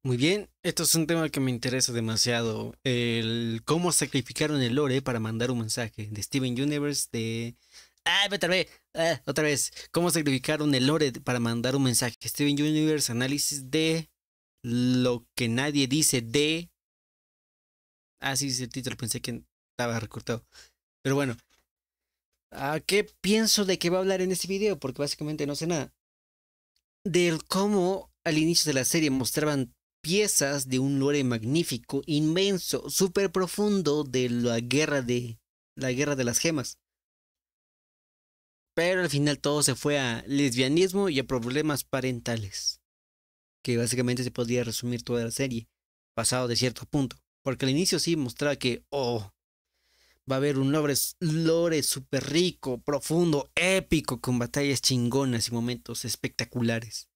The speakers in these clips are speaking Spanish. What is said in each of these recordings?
Muy bien, esto es un tema que me interesa demasiado. El cómo sacrificaron el lore para mandar un mensaje de Steven Universe de... otra vez. ¿Cómo sacrificaron el lore para mandar un mensaje? Steven Universe, análisis de lo que nadie dice de... Ah, sí, es el título, pensé que estaba recortado. Pero bueno, ¿a qué pienso de qué va a hablar en este video? Porque básicamente no sé nada. Del cómo al inicio de la serie mostraban piezas de un lore magnífico, inmenso, súper profundo de la guerra de las gemas. Pero al final todo se fue a lesbianismo y a problemas parentales, que básicamente se podría resumir toda la serie, pasado de cierto punto. Porque al inicio sí mostraba que, va a haber un lore súper rico, profundo, épico, con batallas chingonas y momentos espectaculares.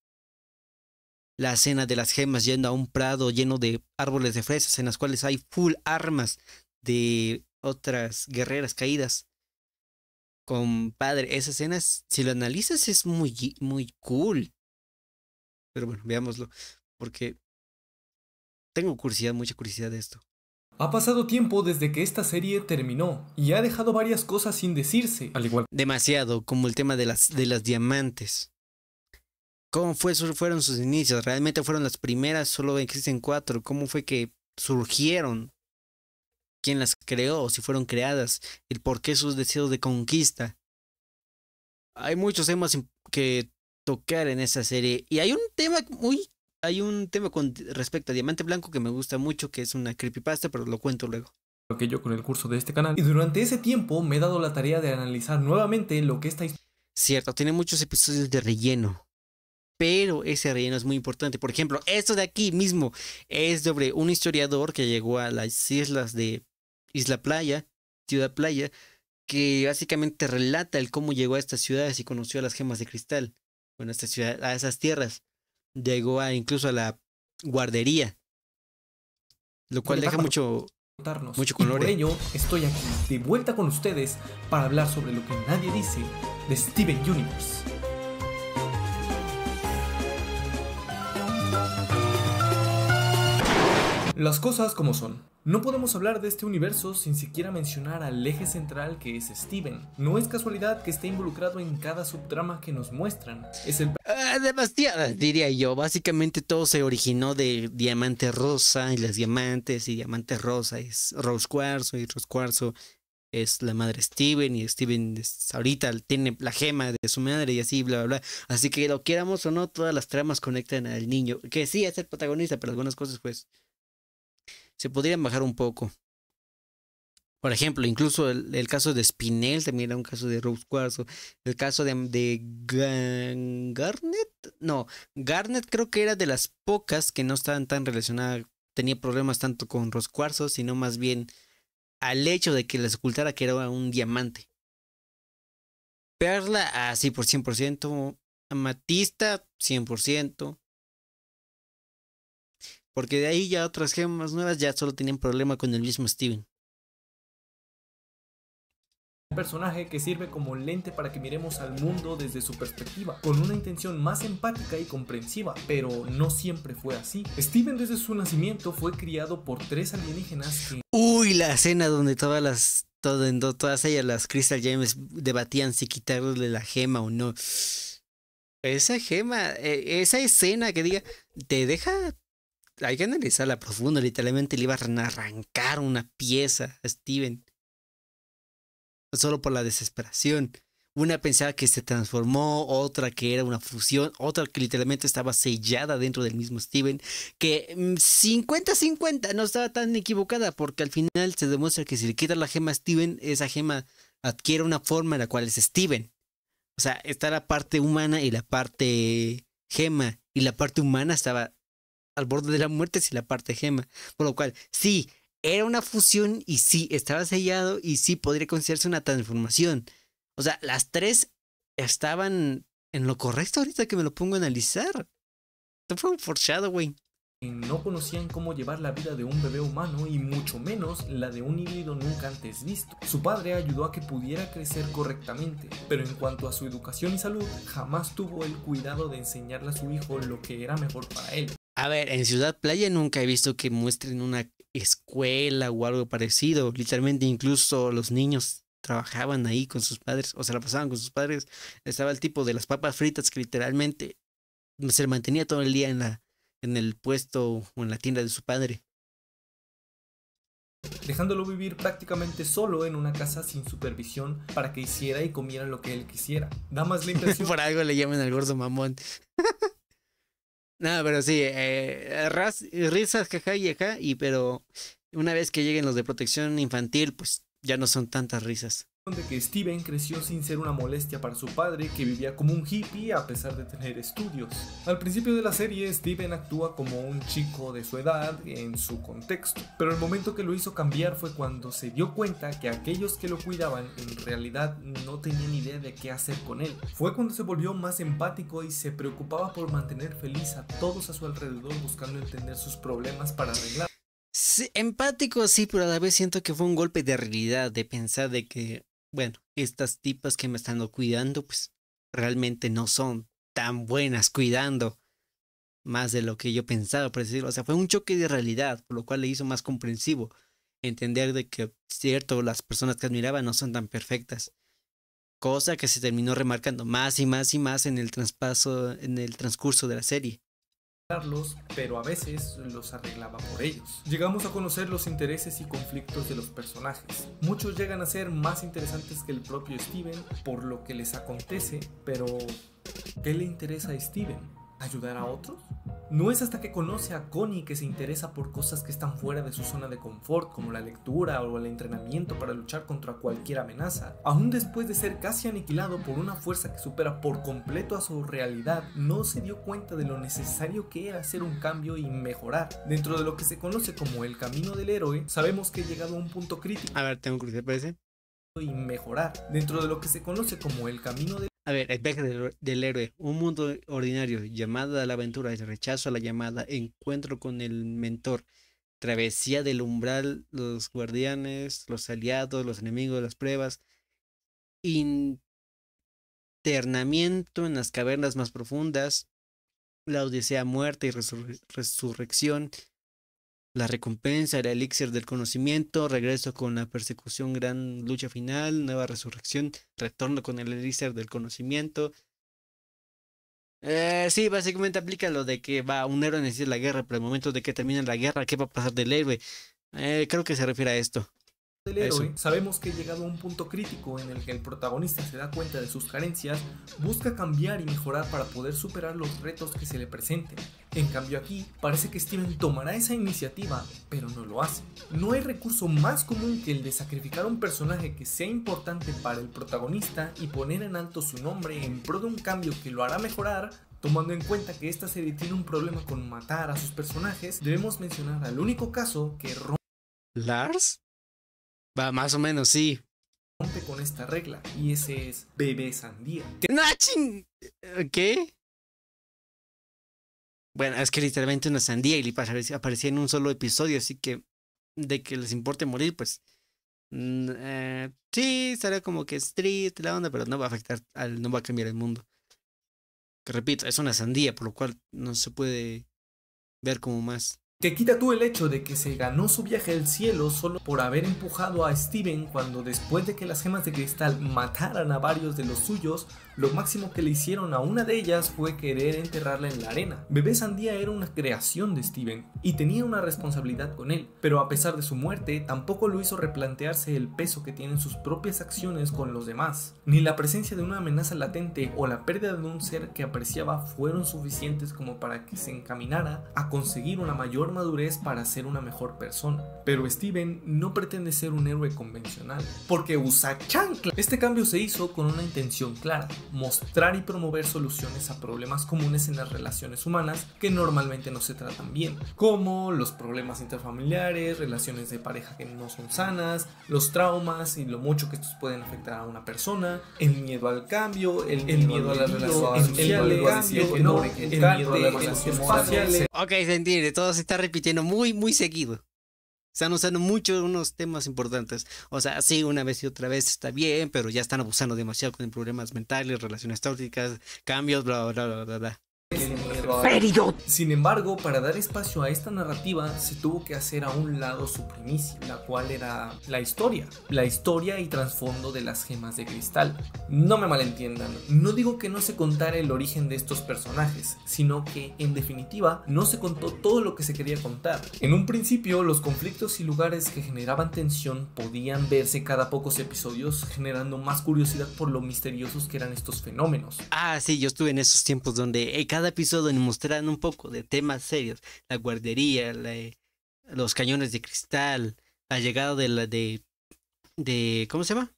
La escena de las gemas yendo a un prado lleno de árboles de fresas en las cuales hay full armas de otras guerreras caídas. Compadre, esa escena, si lo analizas, es muy, muy cool. Pero bueno, veámoslo, porque tengo curiosidad, mucha curiosidad de esto. Ha pasado tiempo desde que esta serie terminó y ha dejado varias cosas sin decirse, al igual Demasiado, como el tema de las diamantes. ¿Cómo fueron sus inicios? ¿Realmente fueron las primeras? Solo existen cuatro. ¿Cómo fue que surgieron? ¿Quién las creó? Si fueron creadas. El por qué sus deseos de conquista. Hay muchos temas que tocar en esa serie. Y hay un tema con respecto a Diamante Blanco que me gusta mucho, que es una creepypasta, pero lo cuento luego. que yo con el curso de este canal. Y durante ese tiempo me he dado la tarea de analizar nuevamente lo que esta historia Cierto, tiene muchos episodios de relleno, pero ese relleno es muy importante. Por ejemplo, esto de aquí mismo es sobre un historiador que llegó a las islas de Isla Playa, Ciudad Playa, que básicamente relata el cómo llegó a estas ciudades y conoció a las gemas de cristal. Bueno, a esta ciudad, a esas tierras. Llegó incluso a la guardería, lo cual deja para mucho, contarnos. mucho Y color, por ¿eh? ello estoy aquí de vuelta con ustedes para hablar sobre lo que nadie dice de Steven Universe. Las cosas como son. No podemos hablar de este universo sin siquiera mencionar al eje central que es Steven. No es casualidad que esté involucrado en cada subtrama que nos muestran. Es el Demasiadas, diría yo. Básicamente todo se originó de Diamante Rosa y las diamantes, y Diamante Rosa es Rose Cuarzo, y Rose Cuarzo es la madre Steven, y Steven ahorita tiene la gema de su madre y así, bla, bla, bla. Así que lo quieramos o no, todas las tramas conectan al niño, que sí es el protagonista, pero algunas cosas pues se podrían bajar un poco. Por ejemplo, incluso el caso de Spinel también era un caso de Rose Cuarzo. El caso de Garnet, no, Garnet creo que era de las pocas que no estaban tan relacionadas, tenía problemas tanto con Rose Cuarzo, sino más bien al hecho de que les ocultara que era un diamante. Perla, así por 100%. Amatista, 100%. Porque de ahí ya otras gemas nuevas ya solo tenían problema con el mismo Steven. personaje que sirve como lente para que miremos al mundo desde su perspectiva, con una intención más empática y comprensiva, pero no siempre fue así. Steven desde su nacimiento fue criado por tres alienígenas que Uy, la escena donde todas ellas, las Crystal Gems, debatían si quitarle la gema o no. Esa gema, esa escena que diga, te deja, hay que analizarla profundo, literalmente le iban a arrancar una pieza a Steven, solo por la desesperación. Una pensaba que se transformó, otra que era una fusión, otra que literalmente estaba sellada dentro del mismo Steven, que 50-50 no estaba tan equivocada, porque al final se demuestra que si le quitas la gema a Steven, esa gema adquiere una forma en la cual es Steven. O sea, está la parte humana y la parte gema, y la parte humana estaba al borde de la muerte sin la parte gema. Por lo cual, sí, era una fusión y sí, estaba sellado y sí podría considerarse una transformación. O sea, las tres estaban en lo correcto ahorita que me lo pongo a analizar. Esto fue un foreshadowing. no conocían cómo llevar la vida de un bebé humano y mucho menos la de un híbrido nunca antes visto. Su padre ayudó a que pudiera crecer correctamente, pero en cuanto a su educación y salud, jamás tuvo el cuidado de enseñarle a su hijo lo que era mejor para él. A ver, en Ciudad Playa nunca he visto que muestren una escuela o algo parecido. Literalmente, incluso los niños trabajaban ahí con sus padres, o se la pasaban con sus padres. Estaba el tipo de las papas fritas que literalmente se mantenía todo el día en el puesto o en la tienda de su padre. Dejándolo vivir prácticamente solo en una casa sin supervisión para que hiciera y comiera lo que él quisiera. Da más la impresión Por algo le llaman al gordo mamón. No, pero sí, risas, jaja y acá, pero una vez que lleguen los de protección infantil, pues ya no son tantas risas. de que Steven creció sin ser una molestia para su padre, que vivía como un hippie a pesar de tener estudios. Al principio de la serie, Steven actúa como un chico de su edad en su contexto, pero el momento que lo hizo cambiar fue cuando se dio cuenta que aquellos que lo cuidaban en realidad no tenían idea de qué hacer con él. Fue cuando se volvió más empático y se preocupaba por mantener feliz a todos a su alrededor, buscando entender sus problemas para arreglar. Sí, empático, sí, pero a la vez siento que fue un golpe de realidad, de pensar de que, bueno, estas tipas que me están cuidando, pues realmente no son tan buenas cuidando más de lo que yo pensaba, por decirlo. O sea, fue un choque de realidad, por lo cual le hizo más comprensivo entender de que, cierto, las personas que admiraba no son tan perfectas. Cosa que se terminó remarcando más y más y más en el en el transcurso de la serie. Pero a veces los arreglaba por ellos. Llegamos a conocer los intereses y conflictos de los personajes. Muchos llegan a ser más interesantes que el propio Steven por lo que les acontece, pero ¿qué le interesa a Steven? ¿Ayudar a otros? No es hasta que conoce a Connie que se interesa por cosas que están fuera de su zona de confort, como la lectura o el entrenamiento para luchar contra cualquier amenaza. Aún después de ser casi aniquilado por una fuerza que supera por completo a su realidad, no se dio cuenta de lo necesario que era hacer un cambio y mejorar. Dentro de lo que se conoce como el camino del héroe, sabemos que he llegado a un punto crítico. A ver, tengo curiosidad, parece. Y mejorar. Dentro de lo que se conoce como el camino del A ver, el viaje del héroe, un mundo ordinario, llamada a la aventura, rechazo a la llamada, encuentro con el mentor, travesía del umbral, los guardianes, los aliados, los enemigos, las pruebas, internamiento en las cavernas más profundas, la odisea, muerte y resurrección, la recompensa, el elixir del conocimiento, regreso con la persecución, gran lucha final, nueva resurrección, retorno con el elixir del conocimiento. Sí, básicamente aplica lo de que va, un héroe necesita la guerra, pero el momento de que termine la guerra, ¿qué va a pasar del héroe? Creo que se refiere a esto. del héroe, sabemos que llegado a un punto crítico en el que el protagonista se da cuenta de sus carencias, busca cambiar y mejorar para poder superar los retos que se le presenten. En cambio aquí, parece que Steven tomará esa iniciativa, pero no lo hace. No hay recurso más común que el de sacrificar a un personaje que sea importante para el protagonista y poner en alto su nombre en pro de un cambio que lo hará mejorar. Tomando en cuenta que esta serie tiene un problema con matar a sus personajes, debemos mencionar al único caso que ¿Lars? Va, más o menos, sí. rompe con esta regla, y ese es Bebé Sandía. ¿Qué? Bueno, es que literalmente una sandía y aparecía en un solo episodio, así que de que les importe morir, pues sí, estará como que street la onda, pero no va a afectar, no va a cambiar el mundo. Que repito, es una sandía, por lo cual no se puede ver como más. Que quita tú el hecho de que se ganó su viaje al cielo solo por haber empujado a Steven cuando después de que las gemas de cristal mataran a varios de los suyos, lo máximo que le hicieron a una de ellas fue querer enterrarla en la arena. Bebé Sandía era una creación de Steven y tenía una responsabilidad con él, pero a pesar de su muerte tampoco lo hizo replantearse el peso que tienen sus propias acciones con los demás. Ni la presencia de una amenaza latente o la pérdida de un ser que apreciaba fueron suficientes como para que se encaminara a conseguir una mayor madurez para ser una mejor persona. Pero Steven no pretende ser un héroe convencional, porque usa chancla. Este cambio se hizo con una intención clara: mostrar y promover soluciones a problemas comunes en las relaciones humanas que normalmente no se tratan bien, como los problemas interfamiliares, relaciones de pareja que no son sanas, los traumas y lo mucho que estos pueden afectar a una persona, el miedo al cambio, el miedo a las relaciones sociales, el miedo a las relaciones espaciales. Ok, se entiende, todo se está repitiendo muy seguido. Están usando mucho unos temas importantes. O sea, sí, una vez y otra vez está bien, pero ya están abusando demasiado con problemas mentales, relaciones tóxicas, cambios, bla, bla, bla, bla, bla. Peridot. Sin embargo, para dar espacio a esta narrativa se tuvo que hacer a un lado su primicia, la cual era la historia y trasfondo de las gemas de cristal. No me malentiendan, no digo que no se contara el origen de estos personajes, sino que en definitiva no se contó todo lo que se quería contar. En un principio, los conflictos y lugares que generaban tensión podían verse cada pocos episodios, generando más curiosidad por lo misteriosos que eran estos fenómenos. Ah, sí, yo estuve en esos tiempos donde cada episodio nos mostraban un poco de temas serios, la guardería, los cañones de cristal, la llegada de ¿cómo se llama?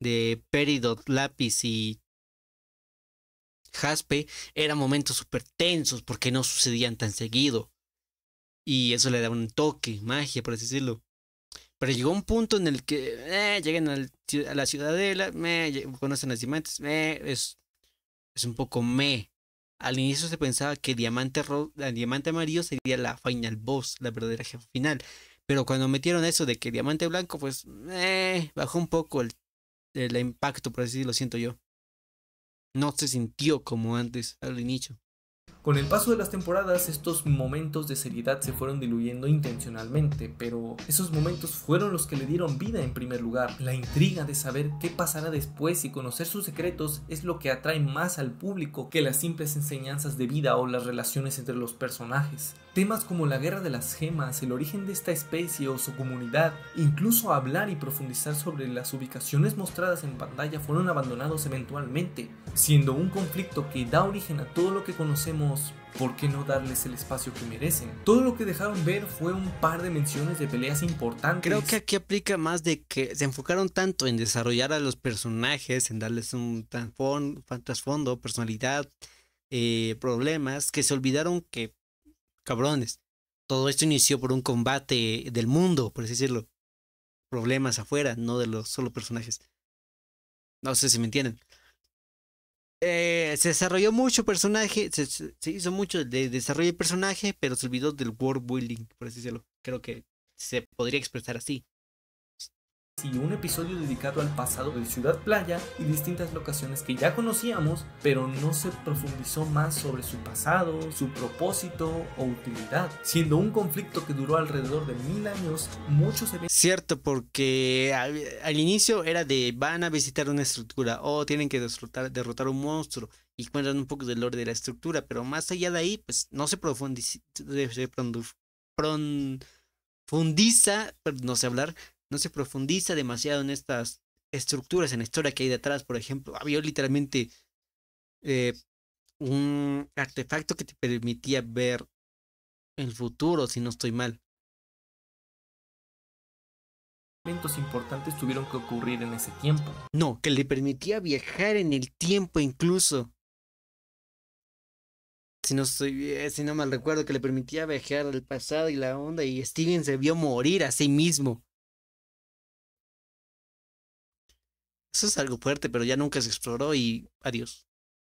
De Peridot, Lápiz y Jaspe. Eran momentos súper tensos porque no sucedían tan seguido. Y eso le daba un toque, magia, por así decirlo. Pero llegó un punto en el que llegan a la ciudadela, conocen las diamantes, es un poco meh. Al inicio se pensaba que Diamante Amarillo sería la final boss, la verdadera jefa final. Pero cuando metieron eso de que Diamante Blanco, pues bajó un poco el impacto, por así decirlo, siento yo. No se sintió como antes al inicio. Con el paso de las temporadas, estos momentos de seriedad se fueron diluyendo intencionalmente, pero esos momentos fueron los que le dieron vida en primer lugar. La intriga de saber qué pasará después y conocer sus secretos es lo que atrae más al público que las simples enseñanzas de vida o las relaciones entre los personajes. Temas como la guerra de las gemas, el origen de esta especie o su comunidad, incluso hablar y profundizar sobre las ubicaciones mostradas en pantalla fueron abandonados eventualmente, siendo un conflicto que da origen a todo lo que conocemos. ¿Por qué no darles el espacio que merecen? Todo lo que dejaron ver fue un par de menciones de peleas importantes. Creo que aquí aplica más de que se enfocaron tanto en desarrollar a los personajes, en darles un trasfondo, personalidad, problemas, que se olvidaron que, cabrones, todo esto inició por un combate del mundo, por así decirlo. Problemas afuera, no de los solo personajes. No sé si me entienden. Se desarrolló mucho personaje, se hizo mucho de desarrollo de personaje, pero se olvidó del world building, por así decirlo. Creo que se podría expresar así. Y un episodio dedicado al pasado de Ciudad Playa y distintas locaciones que ya conocíamos, pero no se profundizó más sobre su pasado, su propósito o utilidad, siendo un conflicto que duró alrededor de 1000 años. Muchos eventos. Cierto, porque al inicio era de van a visitar una estructura o tienen que derrotar un monstruo y cuentan un poco del lore de la estructura, pero más allá de ahí, pues no se profundiza, no sé hablar. No se profundiza demasiado en estas estructuras, en la historia que hay detrás. Por ejemplo, había literalmente un artefacto que te permitía ver el futuro, si no estoy mal. Eventos importantes tuvieron que ocurrir en ese tiempo. No, que le permitía viajar en el tiempo incluso. Si no mal recuerdo, que le permitía viajar al pasado y la onda, y Steven se vio morir a sí mismo. Eso es algo fuerte, pero ya nunca se exploró y adiós.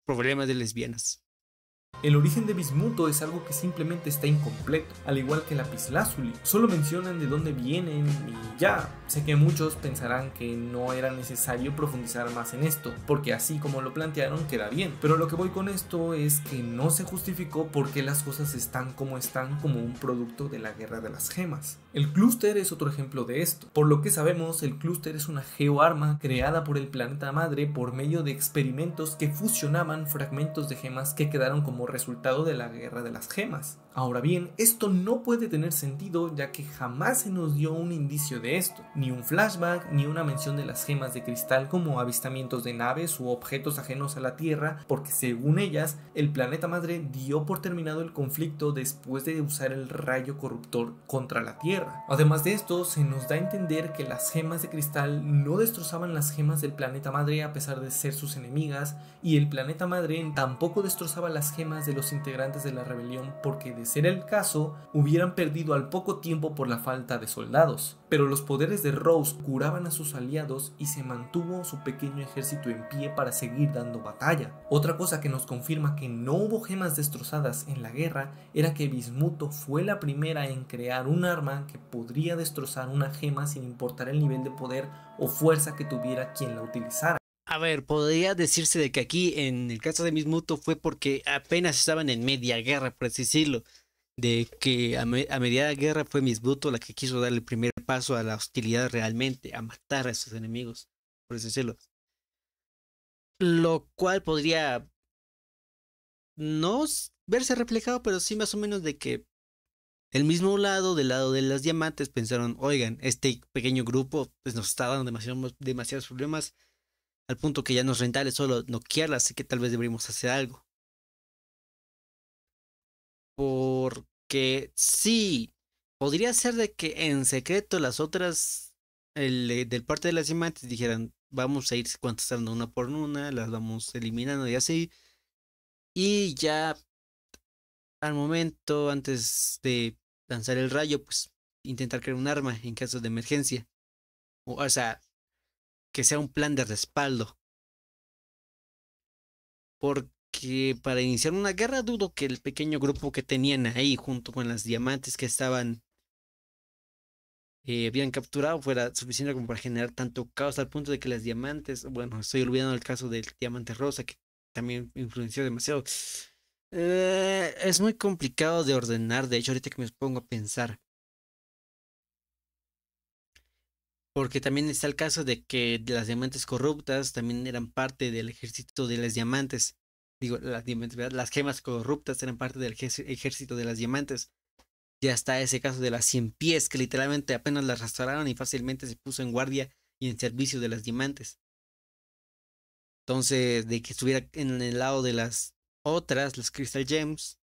Problemas de lesbianas. El origen de Bismuto es algo que simplemente está incompleto, al igual que Lapislázuli. Solo mencionan de dónde vienen y ya. Sé que muchos pensarán que no era necesario profundizar más en esto, porque así como lo plantearon queda bien. Pero lo que voy con esto es que no se justificó por qué las cosas están como un producto de la guerra de las gemas. El clúster es otro ejemplo de esto. Por lo que sabemos, el clúster es una geoarma creada por el planeta madre por medio de experimentos que fusionaban fragmentos de gemas que quedaron como resultado de la guerra de las gemas. Ahora bien, esto no puede tener sentido, ya que jamás se nos dio un indicio de esto, ni un flashback, ni una mención de las gemas de cristal como avistamientos de naves u objetos ajenos a la Tierra, porque según ellas, el planeta madre dio por terminado el conflicto después de usar el rayo corruptor contra la Tierra. Además de esto, se nos da a entender que las gemas de cristal no destrozaban las gemas del planeta madre a pesar de ser sus enemigas, y el planeta madre tampoco destrozaba las gemas de los integrantes de la rebelión, porque de ser el caso, hubieran perdido al poco tiempo por la falta de soldados. Pero los poderes de Rose curaban a sus aliados y se mantuvo su pequeño ejército en pie para seguir dando batalla. Otra cosa que nos confirma que no hubo gemas destrozadas en la guerra era que Bismuto fue la primera en crear un arma que podría destrozar una gema sin importar el nivel de poder o fuerza que tuviera quien la utilizara. A ver, podría decirse de que aquí, en el caso de Mismuto, fue porque apenas estaban en media guerra, por así decirlo. De que a media guerra fue Mismuto la que quiso dar el primer paso a la hostilidad realmente, a matar a sus enemigos, por así decirlo. Lo cual podría no verse reflejado, pero sí más o menos de que el mismo lado, del lado de las diamantes, pensaron, oigan, este pequeño grupo pues nos está dando demasiados problemas al punto que ya no es rentable solo noquearlas, así que tal vez deberíamos hacer algo. Porque sí, podría ser de que en secreto las otras, del parte de las diamantes dijeran, vamos a ir contestando una por una, las vamos eliminando y así. Y ya al momento, antes de lanzar el rayo, pues intentar crear un arma en caso de emergencia. O sea, que sea un plan de respaldo. Porque para iniciar una guerra dudo que el pequeño grupo que tenían ahí junto con las diamantes que estaban habían capturado fuera suficiente como para generar tanto caos al punto de que las diamantes, bueno, estoy olvidando el caso del diamante rosa que también influenció demasiado. Es muy complicado de ordenar, de hecho ahorita que me pongo a pensar, porque también está el caso de que las diamantes corruptas también eran parte del ejército de las diamantes. Digo, las diamantes, ¿verdad? Las gemas corruptas eran parte del ejército de las diamantes. Ya está ese caso de las 100 pies que literalmente apenas las restauraron y fácilmente se puso en guardia y en servicio de las diamantes. Entonces, de que estuviera en el lado de las otras, las Crystal Gems,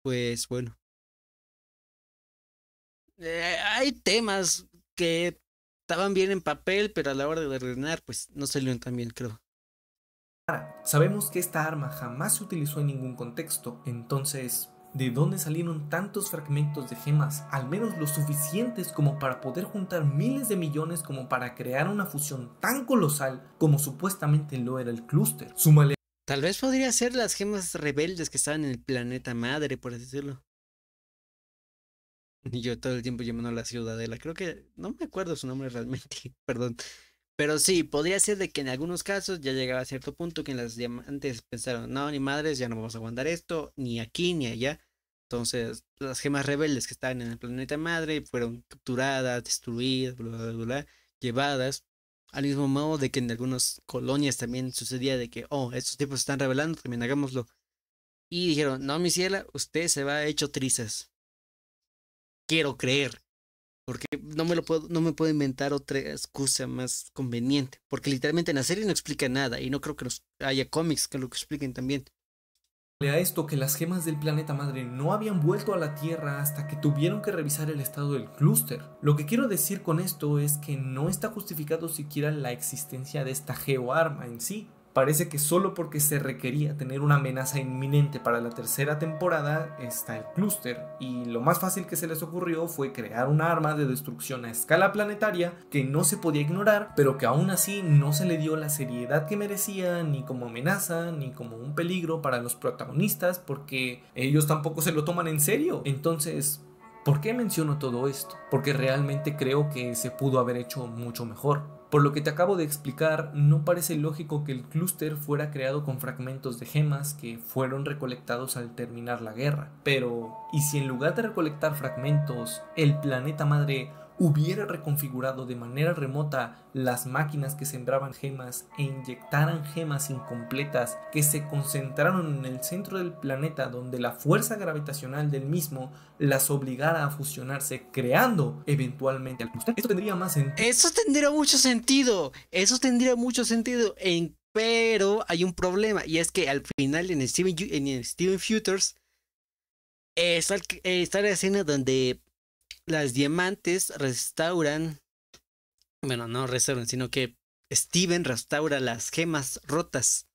pues bueno. Hay temas que estaban bien en papel, pero a la hora de ordenar, pues no salieron tan bien, creo. Sabemos que esta arma jamás se utilizó en ningún contexto, entonces, ¿de dónde salieron tantos fragmentos de gemas? Al menos lo suficientes como para poder juntar miles de millones como para crear una fusión tan colosal como supuestamente lo era el clúster. Súmale. Tal vez podría ser las gemas rebeldes que estaban en el planeta madre, por así decirlo. Y yo todo el tiempo llamando a la ciudadela. Creo que no me acuerdo su nombre realmente, perdón. Pero sí, podría ser de que en algunos casos ya llegaba a cierto punto que en las diamantes pensaron, no, ni madres, ya no vamos a aguantar esto, ni aquí ni allá. Entonces, las gemas rebeldes que estaban en el planeta madre fueron capturadas, destruidas, bla, bla, bla, bla, llevadas. Al mismo modo de que en algunas colonias también sucedía de que, oh, estos tipos se están rebelando, también hagámoslo. Y dijeron, no, mi ciela, usted se va hecho trizas. Quiero creer. Porque no me puedo inventar otra excusa más conveniente. Porque literalmente en la serie no explica nada. Y no creo que haya cómics que lo expliquen también. A esto que las gemas del planeta madre no habían vuelto a la Tierra hasta que tuvieron que revisar el estado del clúster. Lo que quiero decir con esto es que no está justificado siquiera la existencia de esta geoarma en sí. Parece que solo porque se requería tener una amenaza inminente para la tercera temporada está el clúster, y lo más fácil que se les ocurrió fue crear un arma de destrucción a escala planetaria que no se podía ignorar, pero que aún así no se le dio la seriedad que merecía, ni como amenaza, ni como un peligro para los protagonistas, porque ellos tampoco se lo toman en serio. Entonces, ¿por qué menciono todo esto? Porque realmente creo que se pudo haber hecho mucho mejor. Por lo que te acabo de explicar, no parece lógico que el clúster fuera creado con fragmentos de gemas que fueron recolectados al terminar la guerra. Pero, ¿y si en lugar de recolectar fragmentos, el planeta madre hubiera reconfigurado de manera remota las máquinas que sembraban gemas e inyectaran gemas incompletas que se concentraron en el centro del planeta, donde la fuerza gravitacional del mismo las obligara a fusionarse, creando eventualmente al clúster? Esto tendría más sentido. Eso tendría mucho sentido. Eso tendría mucho sentido. Pero hay un problema. Y es que al final en Steven Futures está la escena donde las diamantes restauran, bueno, no restauran, sino que Steven restaura las gemas rotas.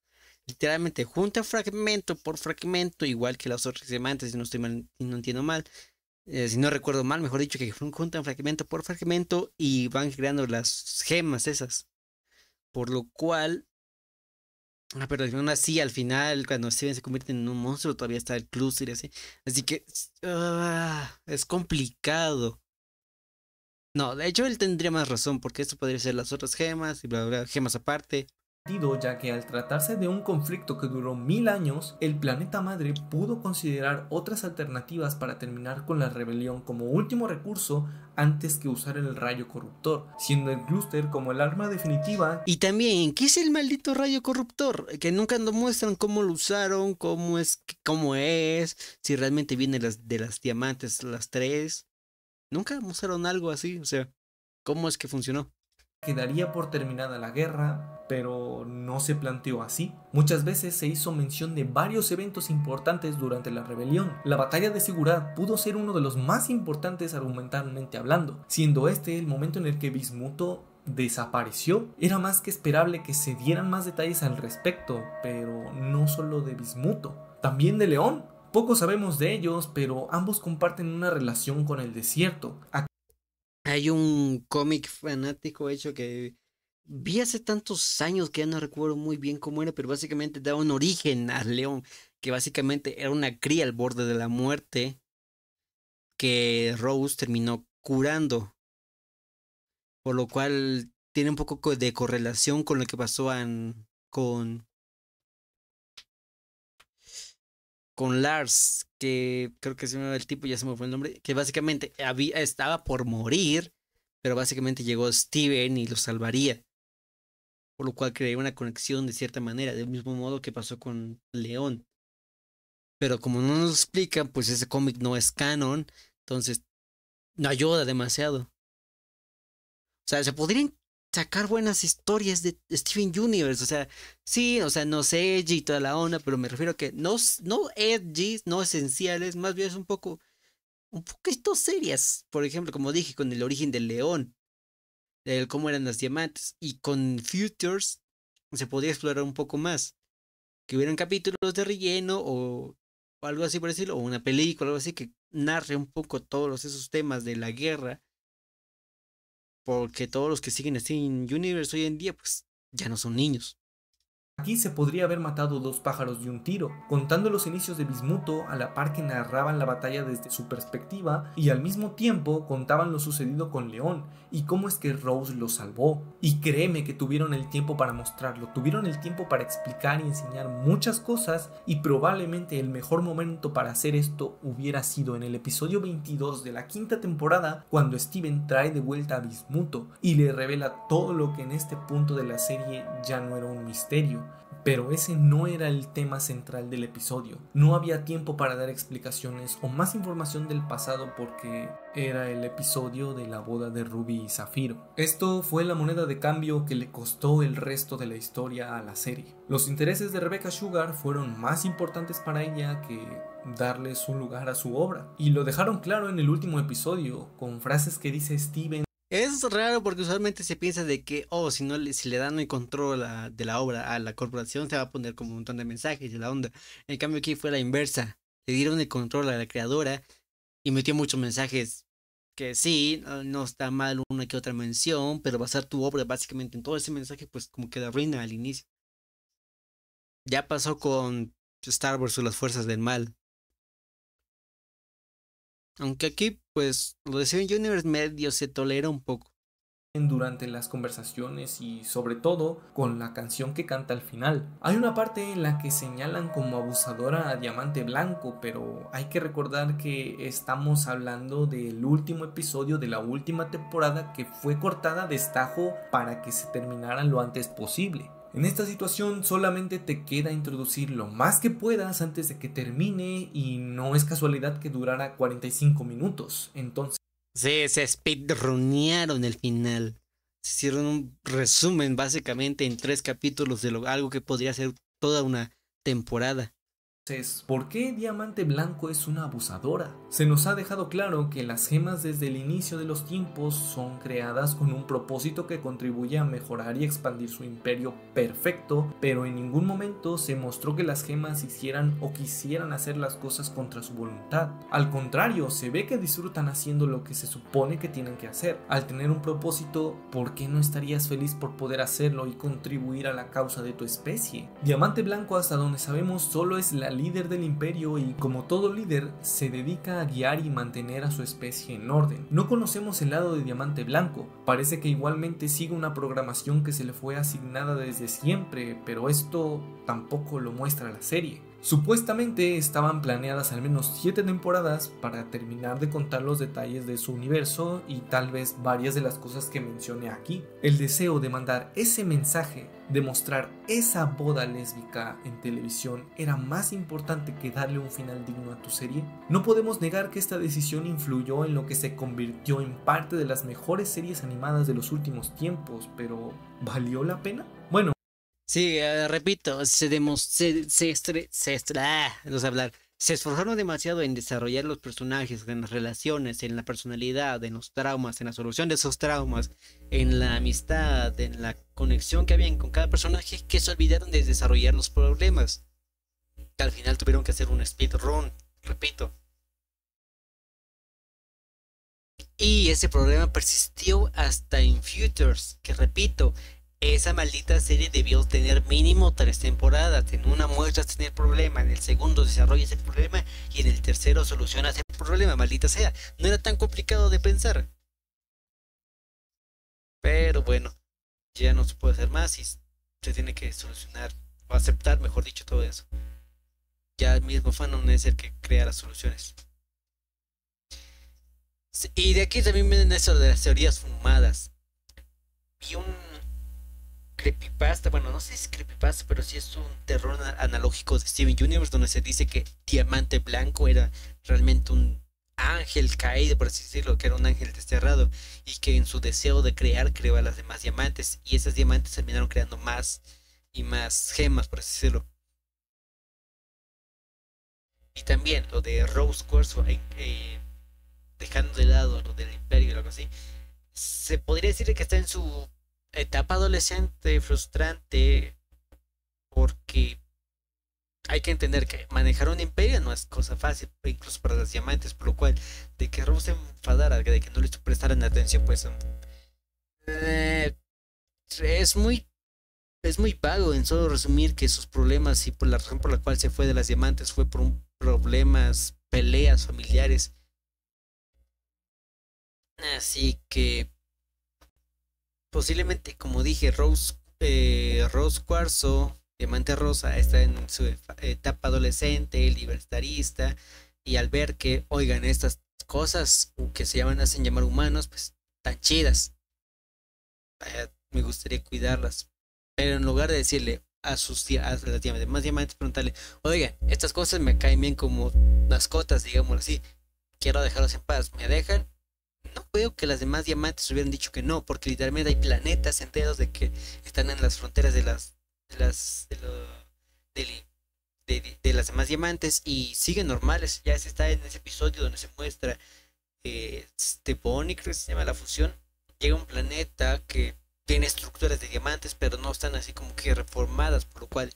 Literalmente junta fragmento por fragmento, igual que las otras diamantes, si no estoy mal, si no entiendo mal. Si no recuerdo mal, mejor dicho, que juntan fragmento por fragmento y van creando las gemas esas. Por lo cual, pero aún así, al final, cuando Steven se convierte en un monstruo, todavía está el clúster y así. Así que es complicado. No, de hecho él tendría más razón, porque esto podría ser las otras gemas y bla, bla, gemas aparte. Ya que al tratarse de un conflicto que duró 1000 años, el planeta madre pudo considerar otras alternativas para terminar con la rebelión como último recurso antes que usar el rayo corruptor, siendo el clúster como el arma definitiva. Y también, ¿qué es el maldito rayo corruptor? Que nunca nos muestran cómo lo usaron, cómo es, si realmente viene de las diamantes, las tres. Nunca mostraron algo así, o sea, ¿cómo es que funcionó? Quedaría por terminada la guerra, pero no se planteó así. Muchas veces se hizo mención de varios eventos importantes durante la rebelión. La batalla de Sigurd pudo ser uno de los más importantes argumentalmente hablando, siendo este el momento en el que Bismuto desapareció. Era más que esperable que se dieran más detalles al respecto, pero no solo de Bismuto, también de León. Poco sabemos de ellos, pero ambos comparten una relación con el desierto. Hay un cómic fanático hecho que vi hace tantos años que ya no recuerdo muy bien cómo era, pero básicamente da un origen a León, que básicamente era una cría al borde de la muerte que Rose terminó curando, por lo cual tiene un poco de correlación con lo que pasó con Lars, que creo que se llama el tipo, ya se me fue el nombre, que básicamente estaba por morir, pero básicamente llegó Steven y lo salvaría, por lo cual creó una conexión de cierta manera, del mismo modo que pasó con León. Pero como no nos explican, pues ese cómic no es canon, entonces no ayuda demasiado. O sea, se podrían sacar buenas historias de Steven Universe. O sea, sí, o sea, no sé, edgy y toda la onda, pero me refiero a que no edgy, no esenciales, más bien es un poquito serias. Por ejemplo, como dije, con el origen del león, el cómo eran las diamantes. Y con Futures se podría explorar un poco más. Que hubieran capítulos de relleno o algo así por decirlo, o una película, algo así que narre un poco todos esos temas de la guerra, porque todos los que siguen Steven Universe hoy en día, pues ya no son niños. Aquí se podría haber matado dos pájaros de un tiro, contando los inicios de Bismuto a la par que narraban la batalla desde su perspectiva y al mismo tiempo contaban lo sucedido con León y cómo es que Rose lo salvó. Y créeme que tuvieron el tiempo para mostrarlo, tuvieron el tiempo para explicar y enseñar muchas cosas y probablemente el mejor momento para hacer esto hubiera sido en el episodio 22 de la quinta temporada cuando Steven trae de vuelta a Bismuto y le revela todo lo que en este punto de la serie ya no era un misterio. Pero ese no era el tema central del episodio. No había tiempo para dar explicaciones o más información del pasado porque era el episodio de la boda de Ruby y Zafiro. Esto fue la moneda de cambio que le costó el resto de la historia a la serie. Los intereses de Rebecca Sugar fueron más importantes para ella que darles un lugar a su obra. Y lo dejaron claro en el último episodio, con frases que dice Steven. Es raro porque usualmente se piensa de que, oh, si le dan el control de la obra a la corporación, se va a poner como un montón de mensajes y la onda. En cambio, aquí fue la inversa. Le dieron el control a la creadora y metió muchos mensajes que sí, no está mal una que otra mención, pero basar tu obra básicamente en todo ese mensaje, pues como que la arruina al inicio. Ya pasó con Star Wars o las fuerzas del mal. Aunque aquí, pues, lo de Steven Universe medio se tolera un poco. Durante las conversaciones y sobre todo con la canción que canta al final. Hay una parte en la que señalan como abusadora a Diamante Blanco, pero hay que recordar que estamos hablando del último episodio de la última temporada que fue cortada a destajo para que se terminara lo antes posible. En esta situación solamente te queda introducir lo más que puedas antes de que termine y no es casualidad que durara 45 minutos. Entonces Sí, se speedrunearon el final. Se hicieron un resumen básicamente en 3 capítulos de algo que podría ser toda una temporada. ¿por qué Diamante Blanco es una abusadora? Se nos ha dejado claro que las gemas desde el inicio de los tiempos son creadas con un propósito que contribuye a mejorar y expandir su imperio perfecto, pero en ningún momento se mostró que las gemas hicieran o quisieran hacer las cosas contra su voluntad. Al contrario, se ve que disfrutan haciendo lo que se supone que tienen que hacer. Al tener un propósito, ¿por qué no estarías feliz por poder hacerlo y contribuir a la causa de tu especie? Diamante Blanco, hasta donde sabemos, solo es la líder del imperio y, como todo líder, se dedica a guiar y mantener a su especie en orden. No conocemos el lado de Diamante Blanco, parece que igualmente sigue una programación que se le fue asignada desde siempre, pero esto tampoco lo muestra la serie. Supuestamente estaban planeadas al menos 7 temporadas para terminar de contar los detalles de su universo y tal vez varias de las cosas que mencioné aquí. El deseo de mandar ese mensaje, de mostrar esa boda lésbica en televisión, era más importante que darle un final digno a tu serie. No podemos negar que esta decisión influyó en lo que se convirtió en parte de las mejores series animadas de los últimos tiempos, pero ¿valió la pena? Bueno, Sí, repito, no sé hablar. Se esforzaron demasiado en desarrollar los personajes, en las relaciones, en la personalidad, en los traumas, en la solución de esos traumas, en la amistad, en la conexión que habían con cada personaje, que se olvidaron de desarrollar los problemas. Que al final tuvieron que hacer un speedrun, repito. Y ese problema persistió hasta en Futures, que repito, esa maldita serie debió tener mínimo 3 temporadas. En una muestras tener problema, en el segundo desarrolla ese problema y en el tercero solucionas el problema, maldita sea. No era tan complicado de pensar. Pero bueno, ya no se puede hacer más y se tiene que solucionar o aceptar, mejor dicho, todo eso. Ya el mismo Fanon es el que crea las soluciones. Sí, y de aquí también vienen eso de las teorías fumadas. Vi un creepypasta, bueno, no sé si es creepypasta, pero sí es un terror analógico de Steven Universe, donde se dice que Diamante Blanco era realmente un ángel caído, por así decirlo, que era un ángel desterrado, y que en su deseo de crear creó a las demás diamantes, y esas diamantes terminaron creando más y más gemas, por así decirlo. Y también lo de Rose Quartz, dejando de lado lo del imperio y algo así, se podría decir que está en su etapa adolescente frustrante, porque hay que entender que manejar un imperio no es cosa fácil, incluso para las diamantes, por lo cual de que Rose se enfadara, de que no le prestaran atención, pues eh, es muy es muy vago en solo resumir que sus problemas y por la razón por la cual se fue de las diamantes fue por un problemas, peleas familiares. Así que posiblemente, como dije, Rose Cuarzo, Diamante Rosa, está en su etapa adolescente, libertarista, y al ver que, oigan, estas cosas que se llaman, hacen llamar humanos, pues tan chidas, me gustaría cuidarlas. Pero en lugar de decirle a las demás diamantes, preguntarle, oigan, estas cosas me caen bien como mascotas, digámoslo así, quiero dejarlos en paz, ¿me dejan? No veo que las demás diamantes hubieran dicho que no, porque literalmente hay planetas enteros de que están en las fronteras de las de, lo, de, de las demás diamantes y siguen normales. Ya se está en ese episodio donde se muestra Steponi, creo que se llama la fusión. Llega a un planeta que tiene estructuras de diamantes, pero no están así como que reformadas, por lo cual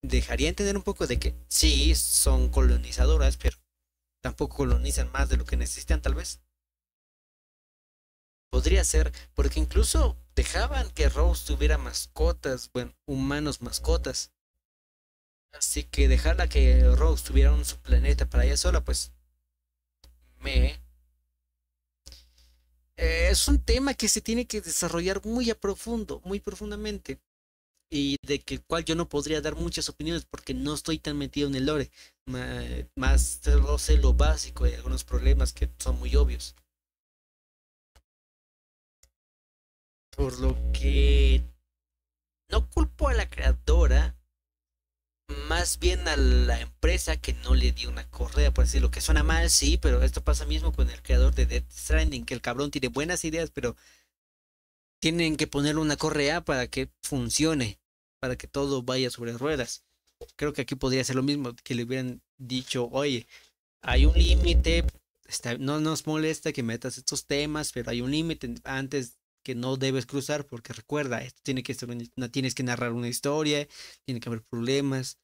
dejaría entender un poco de que sí son colonizadoras, pero tampoco colonizan más de lo que necesitan, tal vez. Podría ser, porque incluso dejaban que Rose tuviera mascotas, bueno, humanos mascotas. Así que dejarla que Rose tuviera su planeta para ella sola, pues me... es un tema que se tiene que desarrollar muy a profundo, muy profundamente. Y de que el cual yo no podría dar muchas opiniones porque no estoy tan metido en el lore. Más solo sé lo básico y algunos problemas que son muy obvios. Por lo que no culpo a la creadora, más bien a la empresa que no le dio una correa, por decirlo, que suena mal, sí, pero esto pasa mismo con el creador de Death Stranding, que el cabrón tiene buenas ideas, pero tienen que ponerle una correa para que funcione, para que todo vaya sobre ruedas. Creo que aquí podría ser lo mismo, que le hubieran dicho, oye, hay un límite, no nos molesta que metas estos temas, pero hay un límite antes que no debes cruzar, porque recuerda, esto tiene que ser no tienes que narrar una historia, tiene que haber problemas.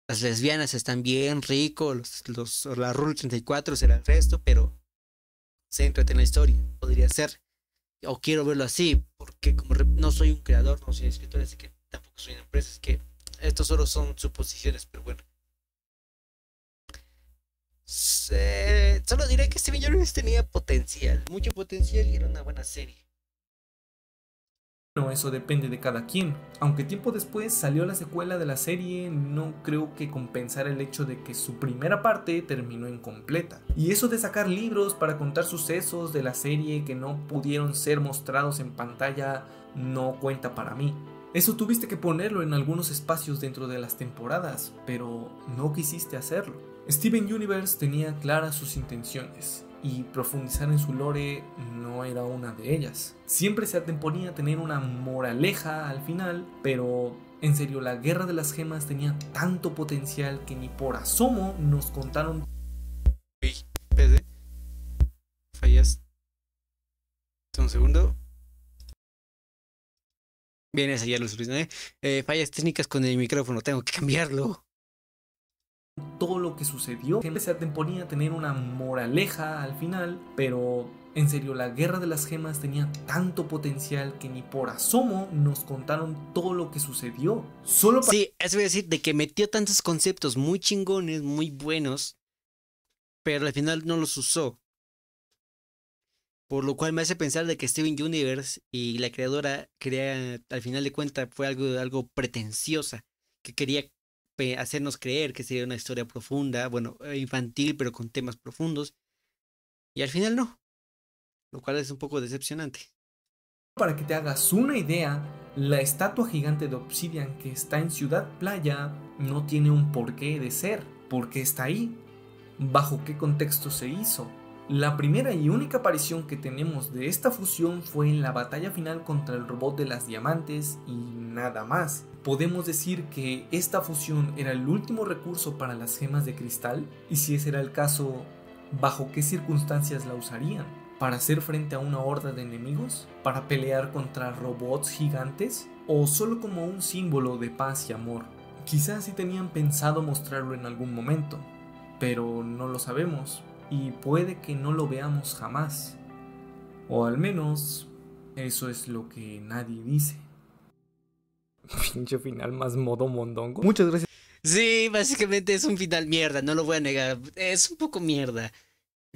Las lesbianas están bien rico, la Rule 34 será el resto, pero céntrate en la historia, podría ser. O quiero verlo así, porque como no soy un creador, no soy escritor, así que tampoco soy una empresa, es que estos solo son suposiciones, pero bueno, Solo diré que Steven Universe tenía potencial, mucho potencial y era una buena serie. Bueno, eso depende de cada quien. Aunque tiempo después salió la secuela de la serie, no creo que compensara el hecho de que su primera parte terminó incompleta. Y eso de sacar libros para contar sucesos de la serie que no pudieron ser mostrados en pantalla no cuenta para mí. Eso tuviste que ponerlo en algunos espacios dentro de las temporadas, pero no quisiste hacerlo. Steven Universe tenía claras sus intenciones y profundizar en su lore no era una de ellas. Siempre se anteponía a tener una moraleja al final, pero en serio, la Guerra de las Gemas tenía tanto potencial que ni por asomo nos contaron. Uy, espérate. Fallas. Un segundo. Bien, esa ya lo solucioné. Fallas técnicas con el micrófono, tengo que cambiarlo. Todo lo que sucedió, que se anteponía a tener una moraleja al final, pero en serio, la Guerra de las Gemas tenía tanto potencial que ni por asomo nos contaron todo lo que sucedió. Solo para... Sí, eso voy a decir, de que metió tantos conceptos muy chingones, muy buenos, pero al final no los usó. Por lo cual me hace pensar de que Steven Universe y la creadora al final de cuentas fue algo pretenciosa, que quería hacernos creer que sería una historia profunda, bueno, infantil, pero con temas profundos, y al final no, lo cual es un poco decepcionante. Para que te hagas una idea, la estatua gigante de Obsidian que está en Ciudad Playa no tiene un porqué de ser. ¿Por qué está ahí? ¿Bajo qué contexto se hizo? La primera y única aparición que tenemos de esta fusión fue en la batalla final contra el robot de las diamantes y nada más. ¿Podemos decir que esta fusión era el último recurso para las gemas de cristal? Y si ese era el caso, ¿bajo qué circunstancias la usarían? ¿Para hacer frente a una horda de enemigos? ¿Para pelear contra robots gigantes? ¿O solo como un símbolo de paz y amor? Quizás sí tenían pensado mostrarlo en algún momento, pero no lo sabemos y puede que no lo veamos jamás. O al menos eso es lo que nadie dice. Pinche final más modo mondongo. Muchas gracias. Sí, básicamente es un final mierda, no lo voy a negar, es un poco mierda,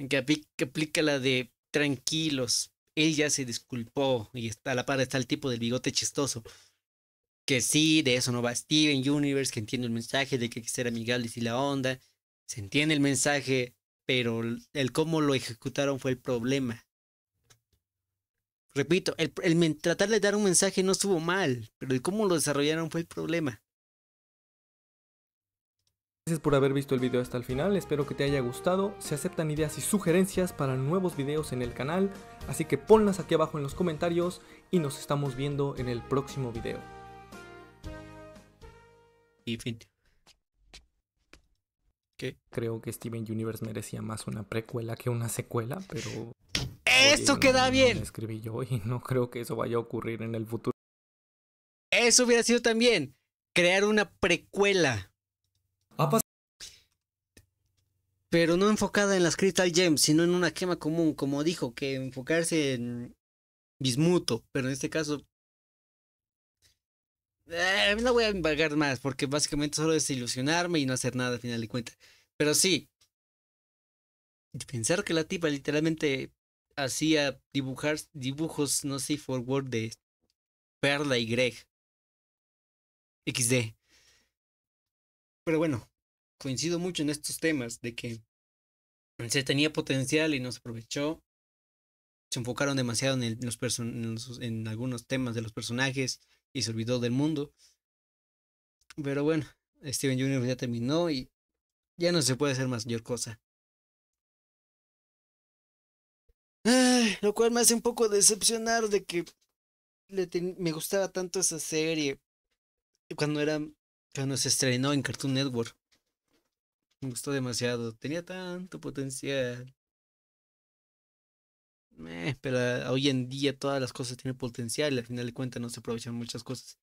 que aplica la de tranquilos, él ya se disculpó y a la par está el tipo del bigote chistoso. Que sí, de eso no va Steven Universe, que entiende el mensaje de que hay que ser amigables y la onda. Se entiende el mensaje, pero el cómo lo ejecutaron fue el problema. Repito, tratar de dar un mensaje no estuvo mal, pero el cómo lo desarrollaron fue el problema. Gracias por haber visto el video hasta el final, espero que te haya gustado. Se aceptan ideas y sugerencias para nuevos videos en el canal, así que ponlas aquí abajo en los comentarios y nos estamos viendo en el próximo video. Y fin. ¿Qué? Creo que Steven Universe merecía más una precuela que una secuela, pero... ¡Esto oye, queda bien! No lo escribí yo y no creo que eso vaya a ocurrir en el futuro. Eso hubiera sido también crear una precuela. Pero no enfocada en las Crystal Gems, sino en una gema común, como dijo, que enfocarse en Bismuto, pero en este caso no voy a embargar más, porque básicamente solo es ilusionarme y no hacer nada al final de cuentas. Pero sí, pensar que la tipa literalmente hacía dibujos, no sé, forward de Perla y Greg. XD. Pero bueno, coincido mucho en estos temas de que se tenía potencial y no se aprovechó. Se enfocaron demasiado en algunos temas de los personajes y se olvidó del mundo. Pero bueno, Steven Universe ya terminó y ya no se puede hacer más mayor cosa. Ay, lo cual me hace un poco decepcionar de que me gustaba tanto esa serie cuando se estrenó en Cartoon Network. Me gustó demasiado, tenía tanto potencial. Pero hoy en día todas las cosas tienen potencial y al final de cuentas no se aprovechan muchas cosas.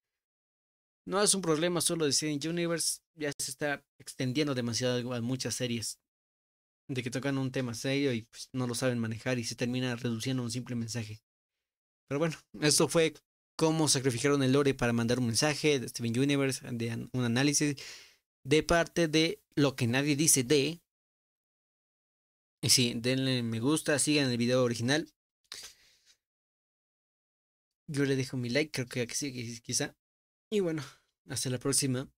No es un problema solo de Steven Universe, ya se está extendiendo demasiado a muchas series. De que tocan un tema serio y pues, no lo saben manejar y se termina reduciendo a un simple mensaje. Pero bueno, esto fue cómo sacrificaron el lore para mandar un mensaje de Steven Universe, de un análisis de parte de lo que nadie dice de Y sí, denle me gusta, sigan el video original. Yo le dejo mi like, creo que sí, quizá. Y bueno, hasta la próxima.